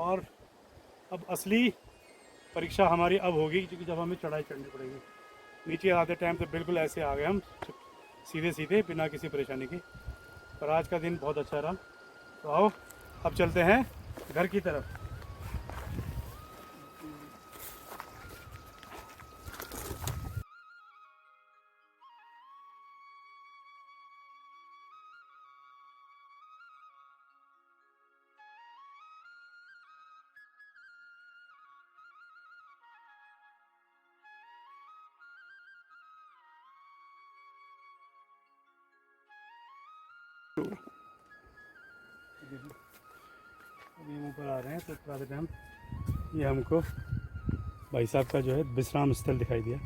और अब असली परीक्षा हमारी अब होगी, क्योंकि जब हमें चढ़ाई चढ़नी पड़ेगी। नीचे आते टाइम तो बिल्कुल ऐसे आ गए हम, सीधे सीधे बिना किसी परेशानी के। पर आज का दिन बहुत अच्छा रहा। तो आओ अब चलते हैं घर की तरफ। अभी हम ऊपर आ रहे हैं तो थोड़ा टाइम ये हमको भाई साहब का जो है विश्राम स्थल दिखाई दिया।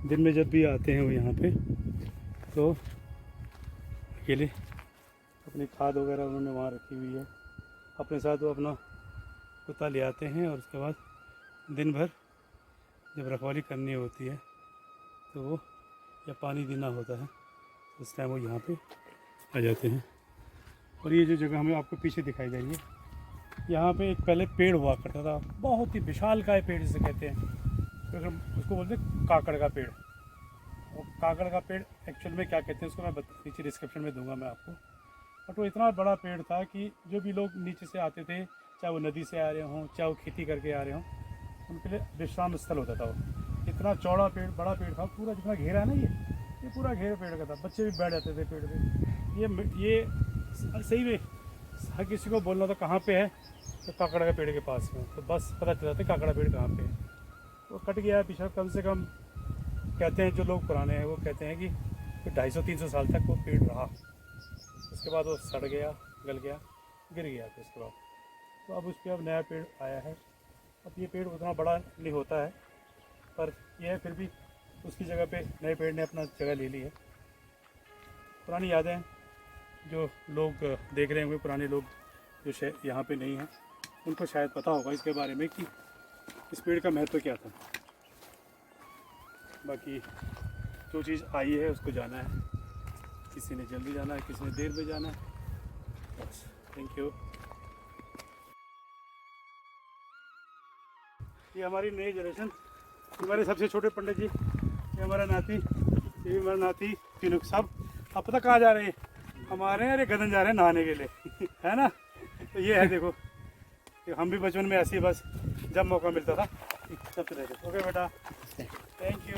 दिन में जब भी आते हैं वो यहाँ पे तो अकेले अपनी खाद वगैरह उन्होंने वहाँ रखी हुई है, अपने साथ वो अपना कुत्ता ले आते हैं और उसके बाद दिन भर जब रखवाली करनी होती है तो वो या पानी देना होता है तो उस टाइम वो यहाँ पे आ जाते हैं। और ये जो जगह हमें आपको पीछे दिखाई दे रही है, यहाँ पे एक पहले पेड़ हुआ करता था, बहुत ही विशालकाय पेड़ जिसे कहते हैं, तो उसको बोलते हैं काकड़ का पेड़। और काकड़ का पेड़ एक्चुअल में क्या कहते हैं उसको मैं नीचे डिस्क्रिप्शन में दूंगा मैं आपको। बट वो इतना बड़ा पेड़ था कि जो भी लोग नीचे से आते थे, चाहे वो नदी से आ रहे हों चाहे वो खेती करके आ रहे हों, उनके लिए विश्राम स्थल होता था वो। इतना चौड़ा पेड़, बड़ा पेड़ था, पूरा जितना घेरा है ना ये पूरा घेरा पेड़ का था। बच्चे भी बैठ जाते थे पेड़ पे। ये सही में हर किसी को बोलना था कहाँ पे है, तो काकड़ा के पेड़ के पास में, तो बस पता चल जाता काकड़ा पेड़ कहाँ पे है। वो कट गया है पिछड़ा, कम से कम कहते हैं जो लोग पुराने हैं वो कहते हैं कि 250-300 साल तक वो पेड़ रहा। उसके बाद वो सड़ गया, गल गया, गिर गया फिर उसके बाद। तो अब उस पर अब नया पेड़ आया है। अब ये पेड़ उतना बड़ा नहीं होता है, पर यह है फिर भी उसकी जगह पे नए पेड़ ने अपना जगह ले ली है। पुरानी यादें जो लोग देख रहे होंगे, पुराने लोग जो यहाँ पे नहीं हैं, उनको शायद पता होगा इसके बारे में कि इस पेड़ का महत्व क्या था। बाकी जो चीज़ आई है उसको जाना है, किसी ने जल्दी जाना है, किसी ने देर में जाना है। बस थैंक यू। ये हमारी नई जनरेशन, हमारे सबसे छोटे पंडित जी, ये हमारा नाती, ये भी हमारा नाती तीनों सब। अब पता कहाँ जा रहे हैं? हमारे अरे गदन जा रहे हैं नहाने के लिए है ना। तो ये है देखो, हम भी बचपन में ऐसे ही बस जब मौका मिलता था तब चले थे। ओके बेटा, थैंक यू।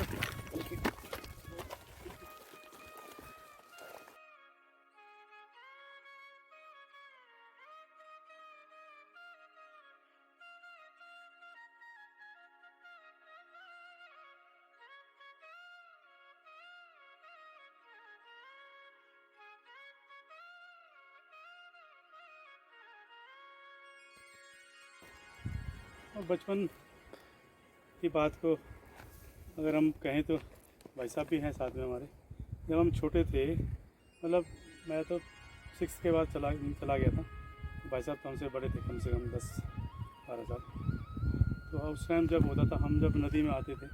और बचपन की बात को अगर हम कहें तो भाई साहब भी हैं साथ में हमारे। जब हम छोटे थे, मतलब मैं तो 6 के बाद चला गया था। भाई साहब तो हमसे बड़े थे, कम से कम 10-12 साल। तो उस टाइम जब होता था, हम जब नदी में आते थे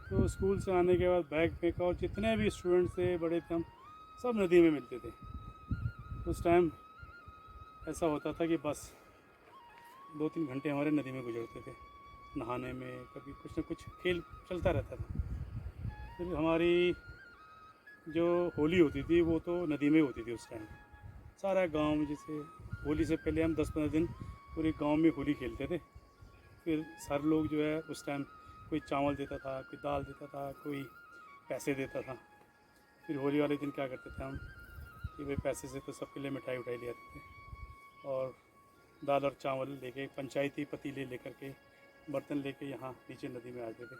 तो स्कूल से आने के बाद बैग फेंक और जितने भी स्टूडेंट्स थे बड़े थे, हम सब नदी में मिलते थे। उस टाइम ऐसा होता था कि बस 2-3 घंटे हमारे नदी में गुजरते थे नहाने में, कभी कुछ ना कुछ खेल चलता रहता था। फिर हमारी जो होली होती थी वो तो नदी में होती थी उस टाइम। सारा गांव, जैसे होली से पहले हम 10-15 दिन पूरे गांव में होली खेलते थे। फिर सारे लोग जो है उस टाइम कोई चावल देता था, कोई दाल देता था, कोई पैसे देता था। फिर होली वाले दिन क्या करते थे हम कि भाई पैसे से तो सबके लिए मिठाई उठाई ले आते थे, और दाल और चावल लेके पंचायती पतीले लेकर के, बर्तन लेके यहाँ नीचे नदी में आते थे।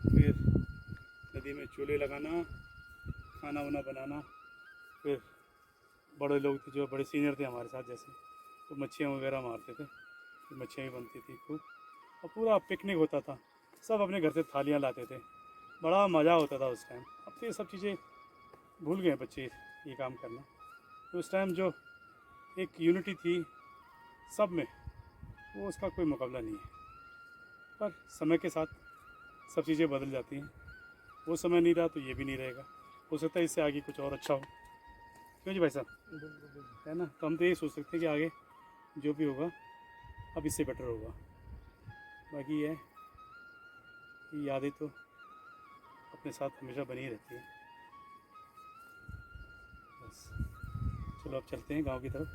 फिर नदी में चूल्हे लगाना, खाना वाना बनाना। फिर बड़े लोग थे जो बड़े सीनियर थे हमारे साथ, जैसे तो मच्छियाँ वगैरह मारते थे, फिर मच्छियाँ भी बनती थी खूब, और पूरा पिकनिक होता था। सब अपने घर से थालियाँ लाते थे, बड़ा मज़ा होता था उस टाइम। अब तो ये सब चीज़ें भूल गए बच्चे ये काम करना। तो उस टाइम जो एक यूनिटी थी सब में, वो उसका कोई मुकाबला नहीं है। पर समय के साथ सब चीज़ें बदल जाती हैं। वो समय नहीं रहा तो ये भी नहीं रहेगा, हो सकता है इससे आगे कुछ और अच्छा हो। क्यों जी भाई साहब, है ना। तो हम तो यही सोच सकते हैं कि आगे जो भी होगा अब इससे बेटर होगा। बाकी ये है कि यादें तो अपने साथ हमेशा बनी रहती है। बस चलो अब चलते हैं गांव की तरफ,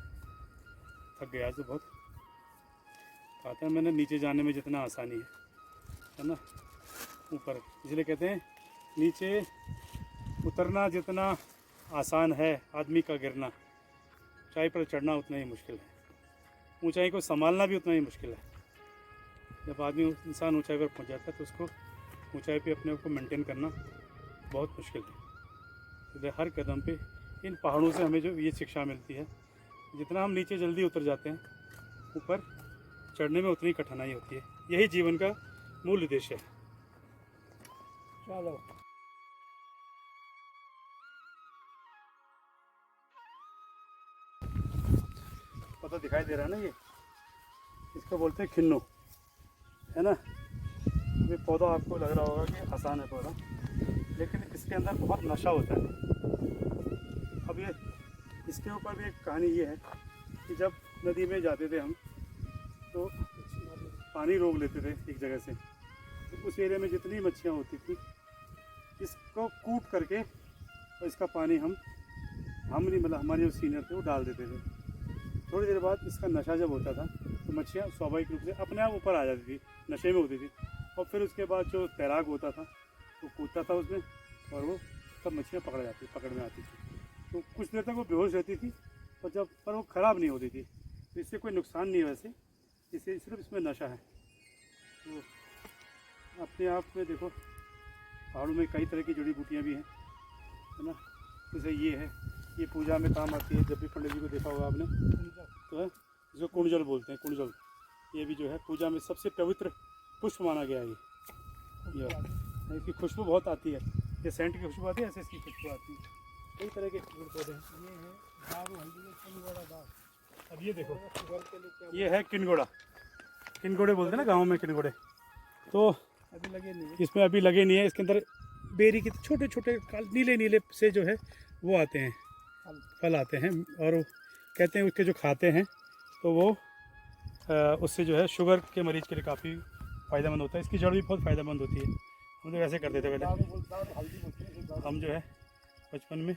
थक गया आज तो बहुत। कहा था मैंने नीचे जाने में जितना आसानी है ना, ऊपर इसलिए कहते हैं नीचे उतरना जितना आसान है आदमी का गिरना, ऊंचाई पर चढ़ना उतना ही मुश्किल है। ऊंचाई को संभालना भी उतना ही मुश्किल है। जब आदमी इंसान ऊंचाई पर पहुंच जाता है तो उसको ऊंचाई पे अपने आप को मेंटेन करना बहुत मुश्किल है। इसलिए हर कदम पे इन पहाड़ों से हमें जो ये शिक्षा मिलती है, जितना हम नीचे जल्दी उतर जाते हैं, ऊपर चढ़ने में उतनी कठिनाई होती है। यही जीवन का मूल उद्देश्य है। चलो पता दिखाई दे रहा है ना, ये इसको बोलते हैं खिन्नो, है ना। ये पौधा आपको लग रहा होगा कि आसान है पौधा, लेकिन इसके अंदर बहुत नशा होता है। अब ये इसके ऊपर भी एक कहानी ये है कि जब नदी में जाते थे हम तो पानी रोक लेते थे एक जगह से, तो उस एरिया में जितनी मच्छियाँ होती थी इसको कूट करके और इसका पानी हम नहीं मतलब हमारे जो सीनियर थे वो डाल देते थे। थोड़ी देर बाद इसका नशा जब होता था तो मच्छियाँ स्वाभाविक रूप से अपने आप ऊपर आ जाती थी, नशे में होती थी। और फिर उसके बाद जो तैराक होता था वो कूदता था उसमें और वो सब मछलियाँ पकड़ में आती थी। तो कुछ देर तक वो बेहोश रहती थी पर वो ख़राब नहीं होती थी। तो इससे कोई नुकसान नहीं है वैसे, इससे सिर्फ इसमें नशा है। तो अपने आप में देखो पहाड़ों में कई तरह की जड़ी बूटियाँ भी हैं, है ना। जैसे ये है, ये पूजा में काम आती है। जब भी पंडित जी को देखा होगा आपने तो है जिसको कुंजल बोलते हैं, कुंजल। ये भी जो है पूजा में सबसे पवित्र पुष्प माना गया है। ये इसकी खुशबू बहुत आती है, ये सेंट की खुशबू आती है, ऐसे इसकी खुशबू आती है। कई तरह के पेड़ पौधे हैं। ये है दारू हल्दी किनगोड़ा दाग। अब ये देखो ये है किनगोड़ा, किनगोड़े बोलते हैं ना गाँव में, किनगोड़े। तो अभी लगे नहीं है, इसमें अभी लगे नहीं है। इसके अंदर बेरी के छोटे छोटे नीले नीले से जो है वो आते हैं, फल आते हैं। और कहते हैं उसके जो खाते हैं तो वो उससे जो है शुगर के मरीज़ के लिए काफ़ी फ़ायदेमंद होता है। इसकी जड़ भी बहुत फ़ायदेमंद होती है। हम लोग ऐसे करते थे पहले, हम जो है बचपन में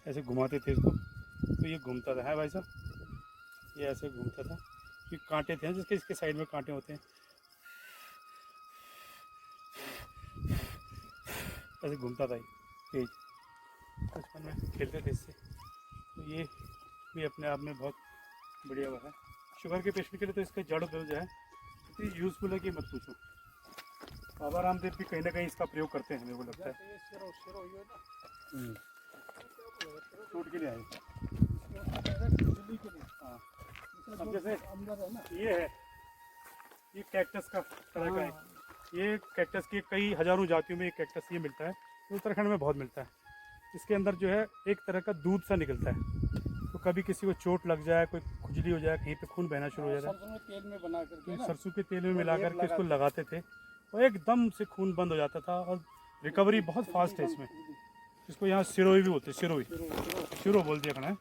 ऐसे घुमाते थे इसको, तो ये घूमता था, है भाई साहब, ये ऐसे घूमता था। ये कांटे थे जिसके इसके साइड में कांटे होते हैं, ऐसे घूमता था ये बचपन में खेलते थे इससे। तो ये भी अपने आप में बहुत बढ़िया हुआ है। शुगर के पेशेंट के लिए तो इसका जड़ जो है इतनी यूज़फुल है कि मत पूछो। बाबा रामदेव भी कहीं ना कहीं इसका प्रयोग करते हैं, मेरे को लगता है। फ्रूट के लिए आए। हाँ, अब जैसे ये है, ये कैक्टस का तरह का है। ये कैक्टस की कई हज़ारों जातियों में एक कैक्टस ये मिलता है, तो उत्तराखंड में बहुत मिलता है। इसके अंदर जो है एक तरह का दूध सा निकलता है। तो कभी किसी को चोट लग जाए, कोई खुजली हो जाए, कहीं पे खून बहना शुरू हो जाता है, सरसों के तेल में मिला करके इसको लगाते थे और एकदम से खून बंद हो जाता था। और रिकवरी बहुत फास्ट है इसमें। इसको यहाँ सिरोई भी बोलते हैं, सिरोई, सिरो बोल दिया है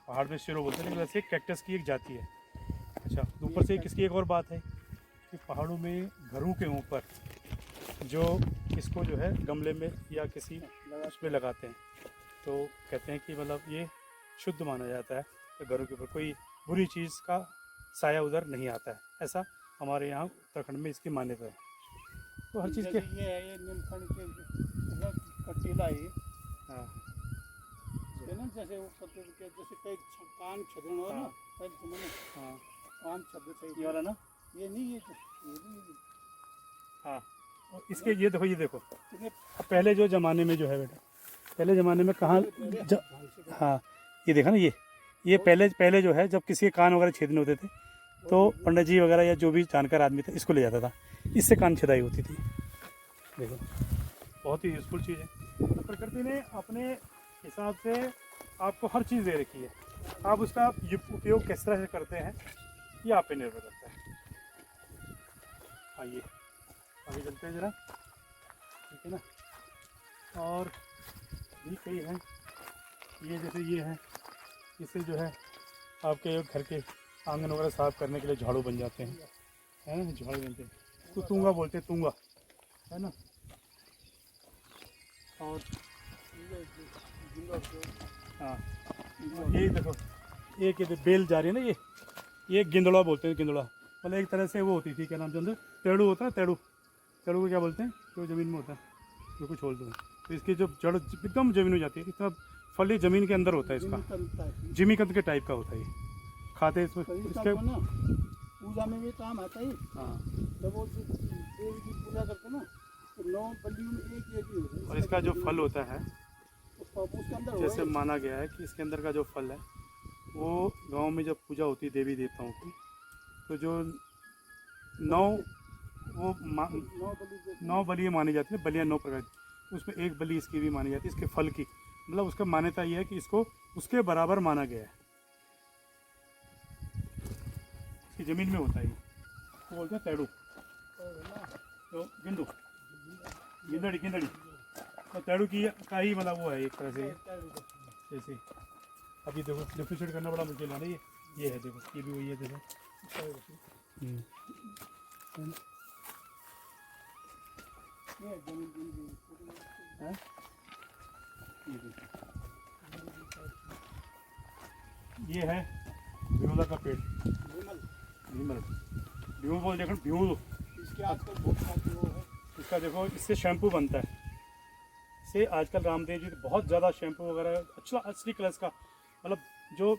पहाड़ में, सिरो बोलते हैं। लेकिन वैसे कैक्टस की एक जाति है। अच्छा, ऊपर से किसकी एक और बात है कि पहाड़ों में घरों के ऊपर जो इसको जो है गमले में या किसी उसमें लगाते हैं, तो कहते हैं कि मतलब ये शुद्ध माना जाता है कि घरों के ऊपर कोई बुरी चीज़ का साया उधर नहीं आता है। ऐसा हमारे यहाँ उत्तराखंड में इसकी मान्यता है। तो हर चीज़ के ये है, ये नीमखंड के कटीला है। हाँ, ना जैसे वो जैसे कई कान छदन हो ना, हाँ कान छद चाहिए वाला ना, ये नहीं, ये नहीं। हाँ, और इसके ये देखो पहले जो ज़माने में जो है बेटा, पहले ज़माने में कहाँ हाँ, ये देखा ना, ये पहले जो है जब किसी के कान वगैरह छेदने होते थे तो पंडित जी वगैरह या जो भी जानकार आदमी था इसको ले जाता था, इससे कान छेदाई होती थी। देखो बहुत ही यूज़फुल चीज़ है। तो प्रकृति ने अपने हिसाब से आपको हर चीज़ दे रखी है, आप उसका उपयोग किस तरह से करते हैं ये आप पे निर्भर करता है। आइए आगे चलते हैं ज़रा, ठीक है ना। और भी कई हैं, ये जैसे ये है, इससे जो है आपके घर के आंगन वगैरह साफ करने के लिए झाड़ू बन जाते हैं, है ना, झाड़ू बनते हैं। इसको तूंगा बोलते हैं, तूंगा, है ना। और हाँ, ये देखो, एक ये बेल जा रही है ना, ये गिंदड़ा बोलते हैं, गिंदड़ा मतलब एक तरह से वो होती थी, क्या नाम जानते हो, तेड़ू होता है, तेड़ू, तेड़ू को क्या बोलते हैं, जो ज़मीन में होता है, जो कुछ छोड़ दो, तो इसकी जो जड़ एकदम ज़मीन में जाती है, इतना फल ये ज़मीन के अंदर होता है इसका, जिमीकंद के टाइप का होता है ये, खाते इसमें इसके पूजा में भी काम आता है। हाँ, जब वो देवी की पूजा करते ना, तो 9 बलियों में एक ही होता है। और इसका जो फल होता है, उसके अंदर जैसे माना गया है कि इसके अंदर का जो फल है, वो गांव में जब पूजा होती है देवी देवताओं की, तो जो 9 वो 9 बलियाँ मानी जाती है, बलियाँ 9 प्रकार की, उसमें एक बलि इसकी भी मानी जाती है, इसके फल की, मतलब उसका मान्यता ये है कि इसको उसके बराबर माना गया है, इसकी ज़मीन में होता है ये, तो बोलते हैं तेड़ू, तो गिंदू, गिंदड़ी, गिंदड़ी, तो तेड़ू की का ही मतलब वो है एक तरह से, जैसे अभी देखो डिफ्रेंशिएट करना बड़ा मुश्किल है ना, ये है, देखो ये भी वही है, देखो ये है भीमला का पेड़, भीमल, भीम बोल, देखो भीम, इसके आजकल बहुत सारे वो है। इसका देखो, इससे शैम्पू बनता है, इससे आजकल रामदेव जी बहुत ज़्यादा शैम्पू वगैरह अच्छा असली क्लास का, मतलब जो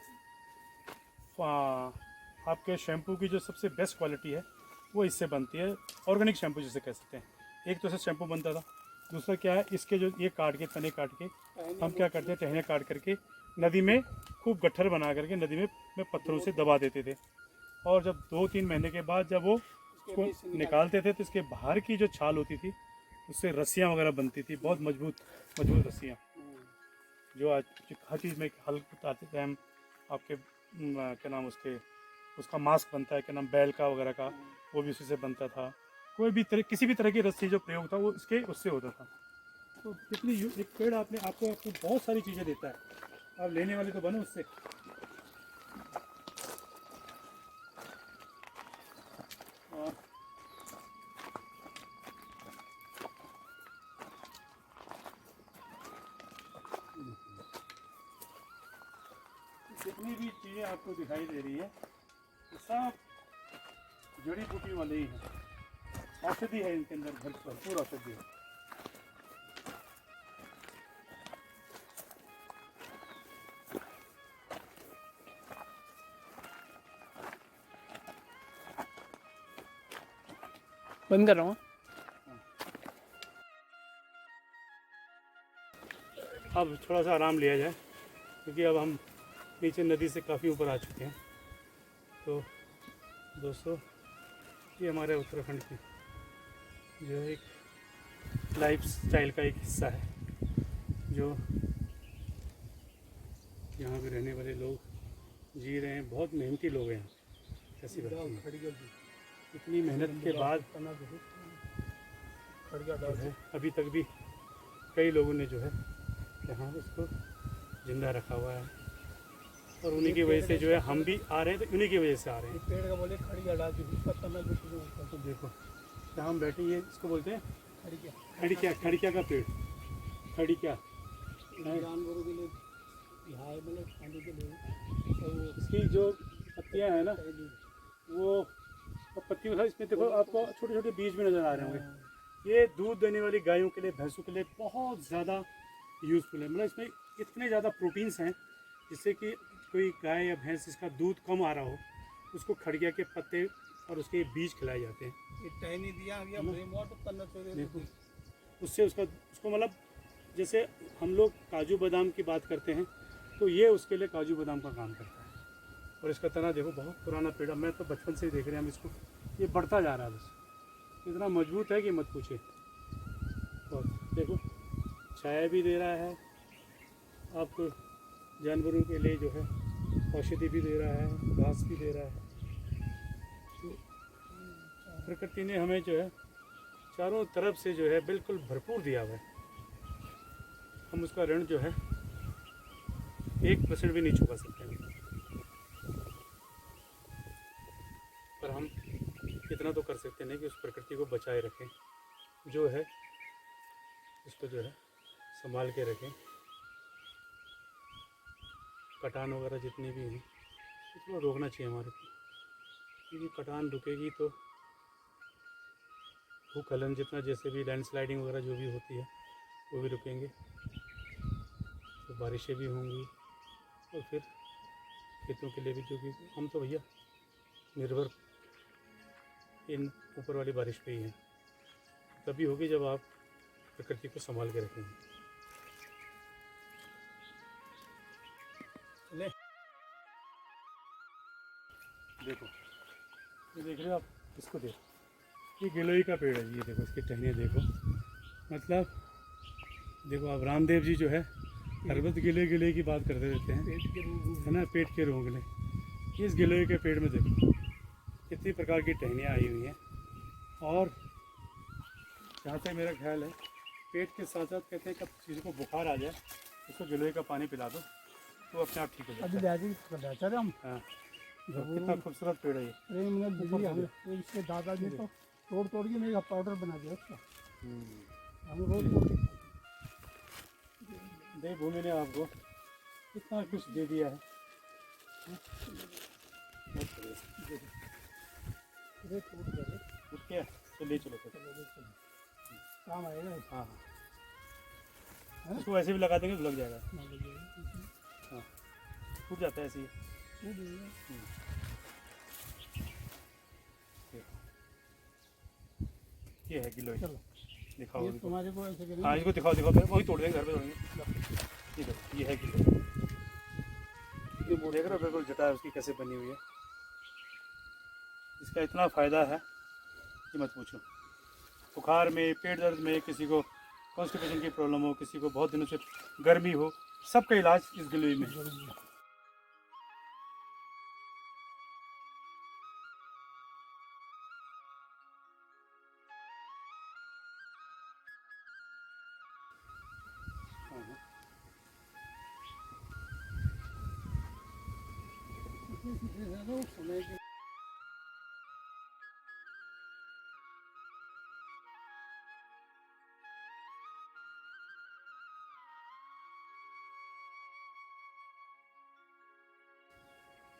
आपके शैम्पू की जो सबसे बेस्ट क्वालिटी है वो इससे बनती है, ऑर्गेनिक शैम्पू जिसे कह सकते हैं। एक तो इससे शैम्पू बनता था, दूसरा क्या है, इसके जो ये काट के, तने काट के हम क्या करते हैं, टहनियाँ काट करके नदी में खूब गट्ठर बना करके नदी में पत्थरों से दबा देते थे, और जब 2-3 महीने के बाद जब वो उसको निकालते थे तो इसके बाहर की जो छाल होती थी उससे रस्सियाँ वगैरह बनती थी, बहुत मजबूत मजबूत रस्सियाँ, जो आज हर चीज़ में हल बताते थे हम आपके, क्या नाम उसके, उसका मास्क बनता है, क्या नाम, बैल का वगैरह का, वो भी उसी से बनता था, कोई भी तरह, किसी भी तरह की रस्सी जो प्रयोग था वो इसके उससे होता था। तो कितनी एक पेड़ आपको बहुत सारी चीज़ें देता है, आप लेने वाले तो बनो उससे। और जितनी भी चीज़ें आपको दिखाई दे रही है ये सब जड़ी बूटी वाले ही हैं, औषधि है इनके अंदर, भरपूर औषधि है। बंद कर रहा हूँ। अब थोड़ा सा आराम लिया जाए, क्योंकि अब हम नीचे नदी से काफ़ी ऊपर आ चुके हैं। तो दोस्तों, ये हमारे उत्तराखंड की जो एक लाइफ स्टाइल का एक हिस्सा है, जो यहाँ पे रहने वाले लोग जी रहे हैं, बहुत मेहनती लोग हैं यहाँ। ऐसी बात नहीं, इतनी मेहनत के बाद जो है अभी तक भी कई लोगों ने जो है यहाँ इसको जिंदा रखा हुआ है, और उन्हीं की वजह से जो है हम भी आ रहे हैं, तो उन्हीं की वजह से आ रहे हैं। पेड़ का बोले खड़िया डाल दी, तो देखो क्या हम बैठे, ये इसको बोलते हैं खड़िया, खड़िया, खड़िया का पेड़, खड़िया जानवरों के लिए, मतलब खाने के लिए। तो इसकी जो पत्तियाँ हैं ना, वो पत्तियों का, इसमें देखो आपको छोटे छोटे बीज भी नज़र आ रहे होंगे। ये दूध देने वाली गायों के लिए, भैंसों के लिए बहुत ज़्यादा यूज़फुल है, मतलब इसमें इतने ज़्यादा प्रोटीन्स हैं, जिससे कि कोई गाय या भैंस जिसका दूध कम आ रहा हो, उसको खड़िया के पत्ते और उसके बीज खिलाए जाते हैं। टहनी दिया देखो उससे उसको मतलब, जैसे हम लोग काजू बादाम की बात करते हैं, तो ये उसके लिए काजू बादाम का काम करता है। और इसका तना देखो, बहुत पुराना पेड़, मैं तो बचपन से ही देख रहे हैं हम इसको, ये बढ़ता जा रहा है, बस इतना मजबूत है कि मत पूछिए। और देखो छाया भी दे रहा है आपको, जानवरों के लिए जो है औषधि भी दे रहा है, घास भी दे रहा है। तो प्रकृति ने हमें जो है चारों तरफ से जो है बिल्कुल भरपूर दिया हुआ है, हम उसका ऋण जो है 1% भी नहीं चुका सकते हैं। पर हम इतना तो कर सकते नहीं कि उस प्रकृति को बचाए रखें, जो है उसको जो है संभाल के रखें। कटान वगैरह जितनी भी हैं इसको रोकना चाहिए हमारे को, क्योंकि कटान रुकेगी तो भूस्खलन जितना, जैसे भी लैंडस्लाइडिंग वगैरह जो भी होती है वो भी रुकेंगे, तो बारिशें भी होंगी और फिर खेतों के लिए भी, जो कि हम तो भैया निर्भर इन ऊपर वाली बारिश पे ही है। तभी होगी जब आप प्रकृति को संभाल के रखेंगे। ले देखो, ये देख रहे हो आप, इसको देखो, ये गिलोई का पेड़ है जी, ये देखो इसकी टहनियाँ देखो, मतलब देखो अब रामदेव जी जो है हरबत गिले गिले की बात करते रहते हैं, पेट के रोग है ना, पेट के रोग गिले। इस गिलोई के पेड़ में देखो कितनी प्रकार की टहनियाँ आई हुई हैं, और जहाँ तक मेरा ख्याल है पेट के साथ साथ कहते हैं कब किसी को बुखार आ जाए उसको गिलोई का पानी पिला दो तो अपने आप ठीक हो अभी जाता है। जाके हम हाँ, कितना खूबसूरत पेड़ है ये। 3 मिनट बिजली हमें तो इसके दादाजी तो तोड़ तोड़ के मेरा पाउडर बना दिया उसका, हम रोज देवभूमि ने आपको कितना कुछ दे दिया है। टूट गए उठ के तो ले चलो फिर। काम आएगा। हाँ हाँ, इसको ऐसे भी लगा देंगे तो लग जाएगा। हाँ, टूट जाता है ऐसे ही। ये है गिलोय, चलो दिखाओ ये इनको। तुम्हारे को ऐसे करेंगे। हाँ इसको दिखाओ दिखाओ, फिर वही तोड़ देंगे, घर पे तोड़ेंगे। ये देखो ये है गिलोय, ये वो देख रहे हो बिल्कुल जटा उसकी कैसे बनी हुई है। इसका इतना फ़ायदा है कि मत पूछो। बुखार में, पेट दर्द में, किसी को कॉन्स्टिपेशन की प्रॉब्लम हो, किसी को बहुत दिनों से गर्मी हो, सबका इलाज इस गिलोय में है। समय के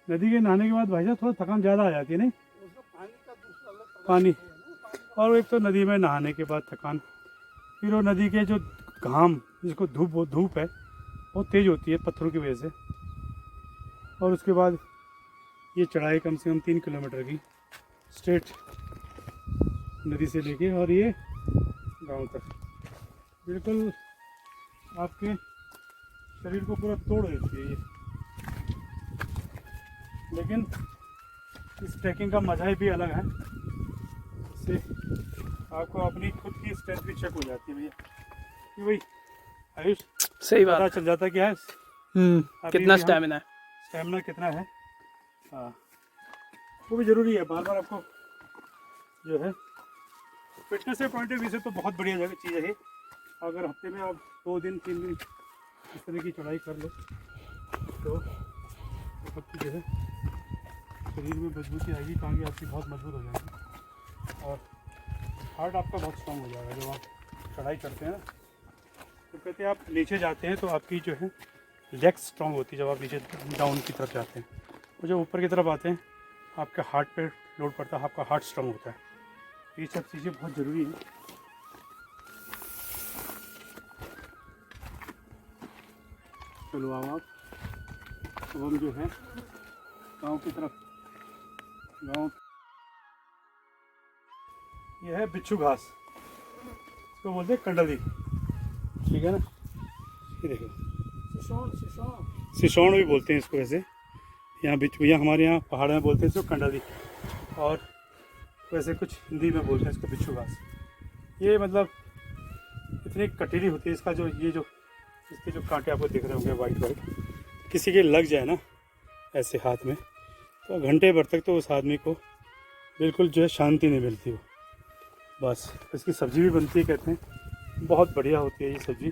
नदी के नहाने के बाद भाई साहब थोड़ा थकान ज़्यादा आ जाती है नहीं? उसका पानी का दूसरा अलग तरह पानी, से है ना, और एक तो नदी में नहाने के बाद थकान, फिर वो नदी के जो घाम, जिसको धूप है बहुत तेज़ होती है पत्थरों की वजह से, और उसके बाद ये चढ़ाई कम से कम 3 किलोमीटर की स्ट्रेट नदी से लेके और ये गांव तक, बिल्कुल आपके शरीर को पूरा तोड़ देती है ये। लेकिन इस ट्रैकिंग का मज़ा ही भी अलग है, इससे आपको अपनी खुद की स्ट्रेंथ भी चेक हो जाती है भैया कि भाई आयुष, सही पता बात। चल जाता है क्या है अभी कितना भी हम- स्टैमिना है। स्टेमिना कितना है। हाँ, वो भी ज़रूरी है, बार बार आपको जो है फिटनेस के पॉइंट ऑफ व्यू से तो बहुत बढ़िया जगह चीज़ है ये। अगर हफ्ते में आप 2 दिन 3 दिन इस तरह की चढ़ाई कर लो तो आपकी जो है शरीर में मजबूती आएगी, टांगे आपकी बहुत मजबूत हो जाएंगी और हार्ट आपका बहुत स्ट्रॉन्ग हो जाएगा। जब आप चढ़ाई करते हैं ना तो कहते हैं आप नीचे जाते हैं तो आपकी जो है लेग्स स्ट्रॉन्ग होती है, जब आप नीचे डाउन की तरफ जाते हैं, और जब ऊपर की तरफ आते हैं आपके हार्ट पे लोड पड़ता है, आपका हार्ट स्ट्रॉन्ग होता है। ये सब चीज़ें बहुत ज़रूरी हैं। चलो अब हम जो है गांव की तरफ, गांव ये है बिच्छू घास, इसको बोलते हैं कंडली, ठीक है ना। ये देखो सिसौन भी बोलते हैं इसको, वैसे यहाँ बिच्छू, यहाँ हमारे यहाँ पहाड़ में बोलते हैं इसको कंडली, और वैसे कुछ हिंदी में बोलते हैं इसको बिच्छू घास। ये मतलब इतनी कटीली होती है इसका जो, ये जो इसके जो कांटे आपको दिख रहे होंगे वाइट वाइट, किसी के लग जाए ना ऐसे हाथ में तो घंटे भर तक तो उस आदमी को बिल्कुल जो है शांति नहीं मिलती हो। बस इसकी सब्ज़ी भी बनती है, कहते हैं बहुत बढ़िया होती है ये सब्ज़ी,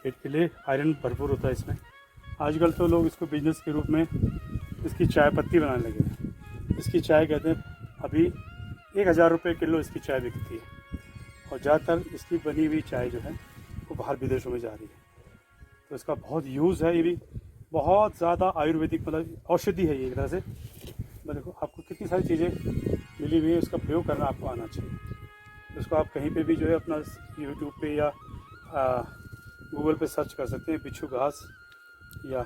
पेट के लिए आयरन भरपूर होता है इसमें। आजकल तो लोग इसको बिजनेस के रूप में इसकी चाय पत्ती बनाने लगे हैं। इसकी चाय कहते हैं अभी 1000 रुपये किलो इसकी चाय बिकती है, और ज़्यादातर इसकी बनी हुई चाय जो है वो बाहर विदेशों में जा रही है। तो इसका बहुत यूज़ है, ये भी बहुत ज़्यादा आयुर्वेदिक मतलब औषधि है ये एक तरह से। मैं देखो आपको कितनी सारी चीज़ें मिली हुई है, उसका प्रयोग करना आपको आना चाहिए। तो उसको आप कहीं पे भी जो है अपना यूट्यूब पे या गूगल पे सर्च कर सकते हैं बिच्छू घास, या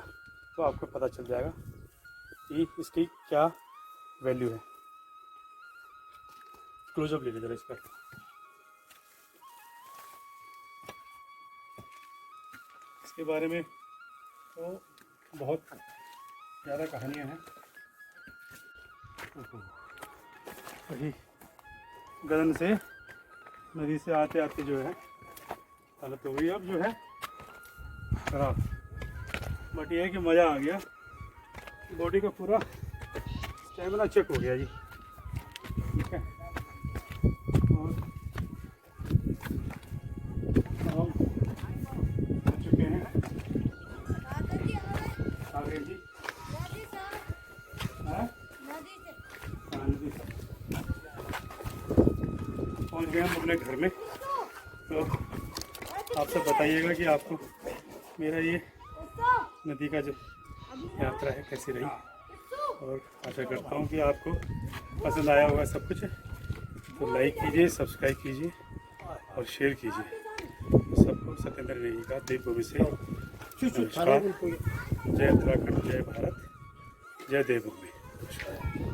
तो आपको पता चल जाएगा कि इसकी क्या वैल्यू है। क्लोजअप ले लीजिए इसका। इसके बारे में तो बहुत ज़्यादा कहानियाँ हैं। वही गदन से नदी से आते आते जो है हालत हो गई अब जो है खराब, बट ये है कि मज़ा आ गया, बॉडी का पूरा स्टेमिना चेक हो गया जी। ठीक है, और हम पहुंच चुके हैं आगे जी। पहुंच गए हम अपने घर में। तो आप सब बताइएगा कि आपको मेरा ये नदी का जो यात्रा है कैसी रही, और आशा करता हूँ कि आपको पसंद आया होगा सब कुछ। तो लाइक कीजिए, सब्सक्राइब कीजिए और शेयर कीजिए। सबको सत्येंद्र नेगी का देवभूमि से नमस्कार। जय उत्तराखंड, जय भारत, जय देवभूमि।